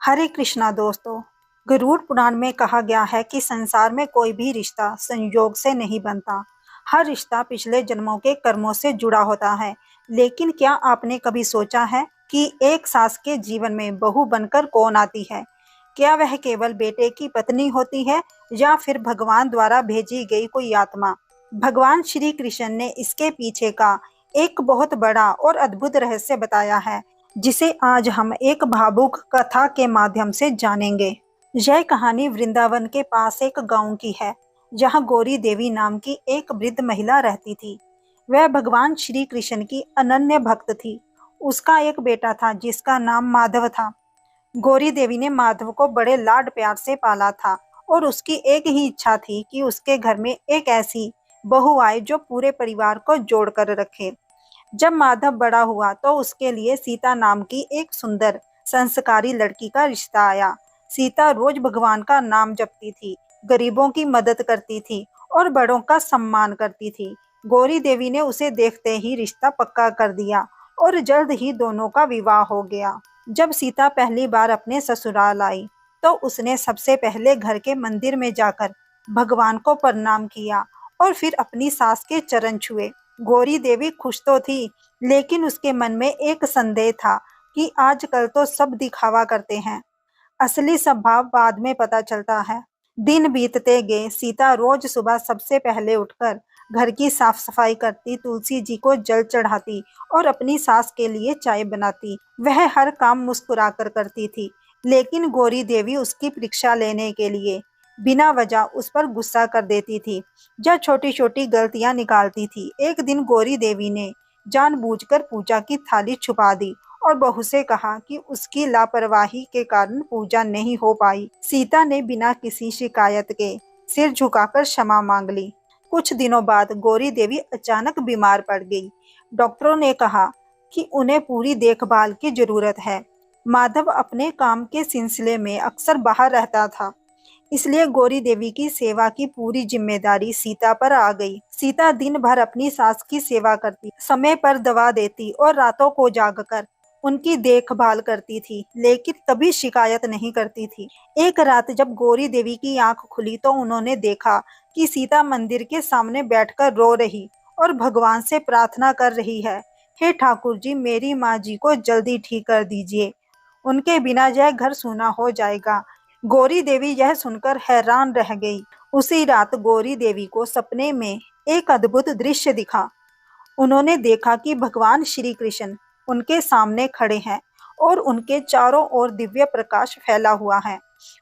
हरे कृष्णा दोस्तों। गरुड़ पुराण में कहा गया है कि संसार में कोई भी रिश्ता संयोग से नहीं बनता। हर रिश्ता पिछले जन्मों के कर्मों से जुड़ा होता है। लेकिन क्या आपने कभी सोचा है कि एक सास के जीवन में बहू बनकर कौन आती है? क्या वह केवल बेटे की पत्नी होती है या फिर भगवान द्वारा भेजी गई कोई आत्मा? भगवान श्री कृष्ण ने इसके पीछे का एक बहुत बड़ा और अद्भुत रहस्य बताया है, जिसे आज हम एक भावुक कथा के माध्यम से जानेंगे। यह कहानी वृंदावन के पास एक गांव की है, जहां गौरी देवी नाम की एक वृद्ध महिला रहती थी। वह भगवान श्री कृष्ण की अनन्य भक्त थी। उसका एक बेटा था जिसका नाम माधव था। गौरी देवी ने माधव को बड़े लाड प्यार से पाला था और उसकी एक ही इच्छा थी कि उसके घर में एक ऐसी बहू आए जो पूरे परिवार को जोड़कर रखे। जब माधव बड़ा हुआ तो उसके लिए सीता नाम की एक सुंदर संस्कारी लड़की का रिश्ता आया। सीता रोज भगवान का नाम जपती थी, गरीबों की मदद करती थी और बड़ों का सम्मान करती थी। गौरी देवी ने उसे देखते ही रिश्ता पक्का कर दिया और जल्द ही दोनों का विवाह हो गया। जब सीता पहली बार अपने ससुराल आई तो उसने सबसे पहले घर के मंदिर में जाकर भगवान को प्रणाम किया और फिर अपनी सास के चरण छुए। गौरी देवी खुश तो थी, लेकिन उसके मन में एक संदेह था कि आजकल तो सब दिखावा करते हैं, असली स्वभाव बाद में पता चलता है। दिन बीतते गए। सीता रोज सुबह सबसे पहले उठकर घर की साफ सफाई करती, तुलसी जी को जल चढ़ाती और अपनी सास के लिए चाय बनाती। वह हर काम मुस्कुराकर करती थी, लेकिन गौरी देवी उसकी परीक्षा लेने के लिए बिना वजह उस पर गुस्सा कर देती थी, जो छोटी छोटी गलतियां निकालती थी। एक दिन गौरी देवी ने जानबूझकर पूजा की थाली छुपा दी और बहू से कहा कि उसकी लापरवाही के कारण पूजा नहीं हो पाई। सीता ने बिना किसी शिकायत के सिर झुकाकर क्षमा मांग ली। कुछ दिनों बाद गौरी देवी अचानक बीमार पड़ गई। डॉक्टरों ने कहा कि उन्हें पूरी देखभाल की जरूरत है। माधव अपने काम के सिलसिले में अक्सर बाहर रहता था, इसलिए गौरी देवी की सेवा की पूरी जिम्मेदारी सीता पर आ गई। सीता दिन भर अपनी सास की सेवा करती, समय पर दवा देती और रातों को जागकर उनकी देखभाल करती थी, लेकिन कभी शिकायत नहीं करती थी। एक रात जब गौरी देवी की आंख खुली तो उन्होंने देखा कि सीता मंदिर के सामने बैठकर रो रही और भगवान से प्रार्थना कर रही है, हे ठाकुर जी, मेरी माँ जी को जल्दी ठीक कर दीजिए, उनके बिना यह घर सूना हो जाएगा। गौरी देवी यह सुनकर हैरान रह गई। उसी रात गौरी देवी को सपने में एक अद्भुत दृश्य दिखा। उन्होंने देखा कि भगवान श्री कृष्ण उनके सामने खड़े हैं और उनके चारों ओर दिव्य प्रकाश फैला हुआ है।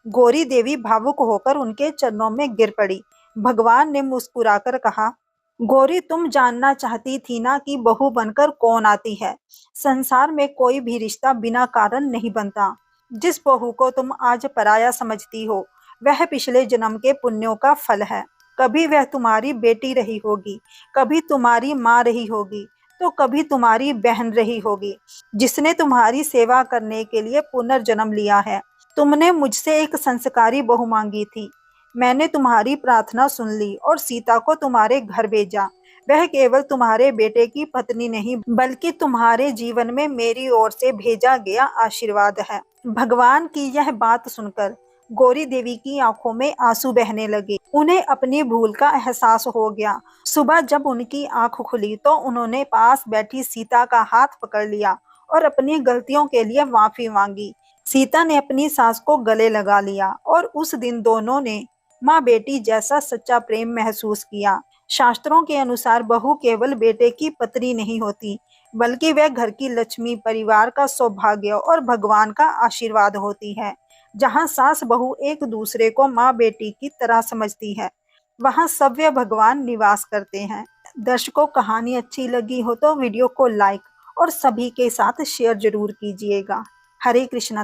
गौरी देवी भावुक होकर उनके चरणों में गिर पड़ी। भगवान ने मुस्कुराकर कहा, गौरी, तुम जानना चाहती थी ना कि बहू बनकर कौन आती है। संसार में कोई भी रिश्ता बिना कारण नहीं बनता। जिस बहू को तुम आज पराया समझती हो, वह पिछले जन्म के पुण्यों का फल है। कभी वह तुम्हारी बेटी रही होगी, कभी तुम्हारी माँ रही होगी, तो कभी तुम्हारी बहन रही होगी, जिसने तुम्हारी सेवा करने के लिए पुनर्जन्म लिया है। तुमने मुझसे एक संस्कारी बहू मांगी थी, मैंने तुम्हारी प्रार्थना सुन ली और सीता को तुम्हारे घर भेजा। वह केवल तुम्हारे बेटे की पत्नी नहीं, बल्कि तुम्हारे जीवन में मेरी ओर से भेजा गया आशीर्वाद है। भगवान की यह बात सुनकर गौरी देवी की आंखों में आंसू बहने लगे। उन्हें अपनी भूल का एहसास हो गया। सुबह जब उनकी आंख खुली तो उन्होंने पास बैठी सीता का हाथ पकड़ लिया और अपनी गलतियों के लिए माफी मांगी। सीता ने अपनी सास को गले लगा लिया और उस दिन दोनों ने माँ बेटी जैसा सच्चा प्रेम महसूस किया। शास्त्रों के अनुसार बहू केवल बेटे की पत्नी नहीं होती, बल्कि वह घर की लक्ष्मी, परिवार का सौभाग्य और भगवान का आशीर्वाद होती है। जहाँ सास बहू एक दूसरे को माँ बेटी की तरह समझती है, वहाँ सव्य भगवान निवास करते हैं। दर्शकों, कहानी अच्छी लगी हो तो वीडियो को लाइक और सभी के साथ शेयर जरूर कीजिएगा। हरे कृष्णा।